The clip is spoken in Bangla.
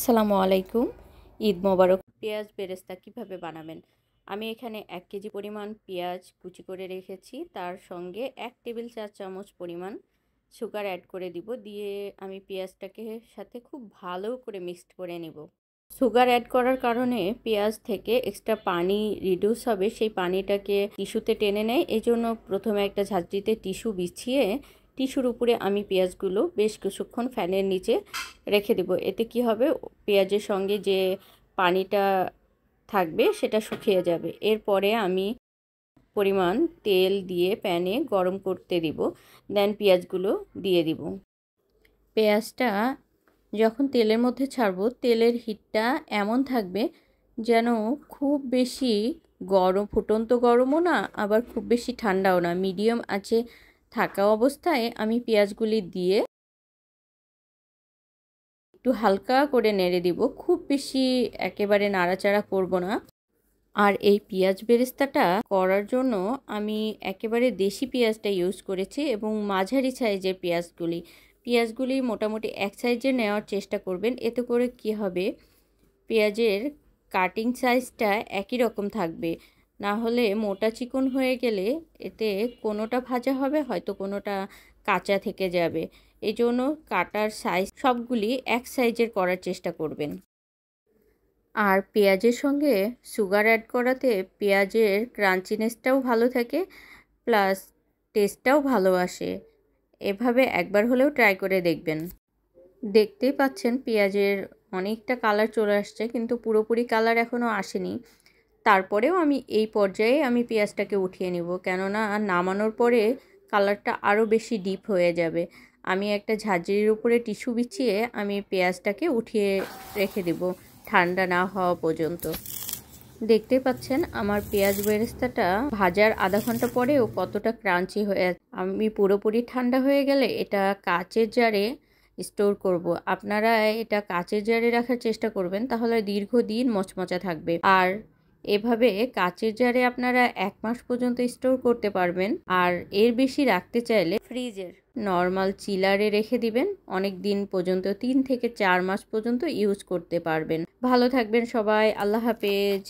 আসসালামু আলাইকুম। ঈদ মোবারক। পেঁয়াজ বেরেস্তা কিভাবে বানাবেন? আমি এখানে 1 কেজি পরিমাণ পেঁয়াজ কুচি করে রেখেছি। তার সঙ্গে 1 টেবিল চা চামচ পরিমাণ সুগার অ্যাড করে দিব। দিয়ে আমি পেঁয়াজটাকে সাথে খুব ভালো করে মিক্সড করে নেব। সুগার অ্যাড করার কারণে পেঁয়াজ থেকে এক্সট্রা পানি রিডিউস হবে, সেই পানিটাকে টিস্যুতে টেনে নেয়। এজন্য প্রথমে একটা ঝাঁঝরিতে টিস্যু বিছিয়ে টিস্যুর উপরে আমি পেঁয়াজগুলো বেশ কিছুক্ষণ ফ্যানের নিচে রেখে দেব। এতে কি হবে, পেঁয়াজের সঙ্গে যে পানিটা থাকবে সেটা শুকিয়ে যাবে। এরপরে আমি পরিমাণ তেল দিয়ে প্যানে গরম করতে দিব, দেন পেঁয়াজগুলো দিয়ে দিব। পেঁয়াজটা যখন তেলের মধ্যে ছাড়বো, তেলের হিটটা এমন থাকবে যেন খুব বেশি গরম, ফুটন্ত গরমও না, আবার খুব বেশি ঠান্ডাও না, মিডিয়াম আছে থাকা অবস্থায় আমি পেঁয়াজগুলি দিয়ে একটু হালকা করে নেড়ে দিব। খুব বেশি একেবারে নাড়াচাড়া করব না। আর এই পেঁয়াজ বেরেস্তাটা করার জন্য আমি একেবারে দেশি পেঁয়াজটা ইউজ করেছি এবং মাঝারি সাইজের পেঁয়াজগুলি মোটামুটি এক সাইজের নেওয়ার চেষ্টা করবেন। এতে করে কি হবে, পেঁয়াজের কাটিং সাইজটা একই রকম থাকবে। না হলে মোটা চিকন হয়ে গেলে এতে কোনোটা ভাজা হবে, হয়তো কোনোটা কাঁচা থেকে যাবে। এই জন্য কাটার সাইজ সবগুলি এক সাইজের করার চেষ্টা করবেন। আর পেঁয়াজের সঙ্গে সুগার অ্যাড করাতে পেঁয়াজের ক্রাঞ্চিনেসটাও ভালো থাকে, প্লাস টেস্টটাও ভালো আসে। এভাবে একবার হলেও ট্রাই করে দেখবেন। দেখতেই পাচ্ছেন পেঁয়াজের অনেকটা কালার চলে আসছে, কিন্তু পুরোপুরি কালার এখনও আসেনি। তারপরেও আমি এই পর্যায়ে আমি পেঁয়াজটাকে উঠিয়ে নিব, কেননা নামানোর পরে কালারটা আরও বেশি ডিপ হয়ে যাবে। আমি একটা ঝাঁঝরির উপরে টিস্যু বিছিয়ে আমি পেঁয়াজটাকে উঠিয়ে রেখে দেব ঠান্ডা না হওয়া পর্যন্ত। দেখতে পাচ্ছেন আমার পেঁয়াজ বেরেস্তাটা ভাজার আধা ঘন্টা পরেও কতটা ক্রাঞ্চি হয়ে আছে। আমি পুরোপুরি ঠান্ডা হয়ে গেলে এটা কাচের জারে স্টোর করব। আপনারা এটা কাচের জারে রাখার চেষ্টা করবেন, তাহলে দীর্ঘদিন মচমচা থাকবে। আর এভাবে কাচের জারে আপনারা 1 মাস পর্যন্ত স্টোর করতে পারবেন। আর এর বেশি রাখতে চাইলে ফ্রিজের নর্মাল চিলারে রেখে দিবেন, অনেক দিন পর্যন্ত 3 থেকে 4 মাস পর্যন্ত ইউজ করতে পারবেন। ভালো থাকবেন সবাই, আল্লাহ হাফেজ।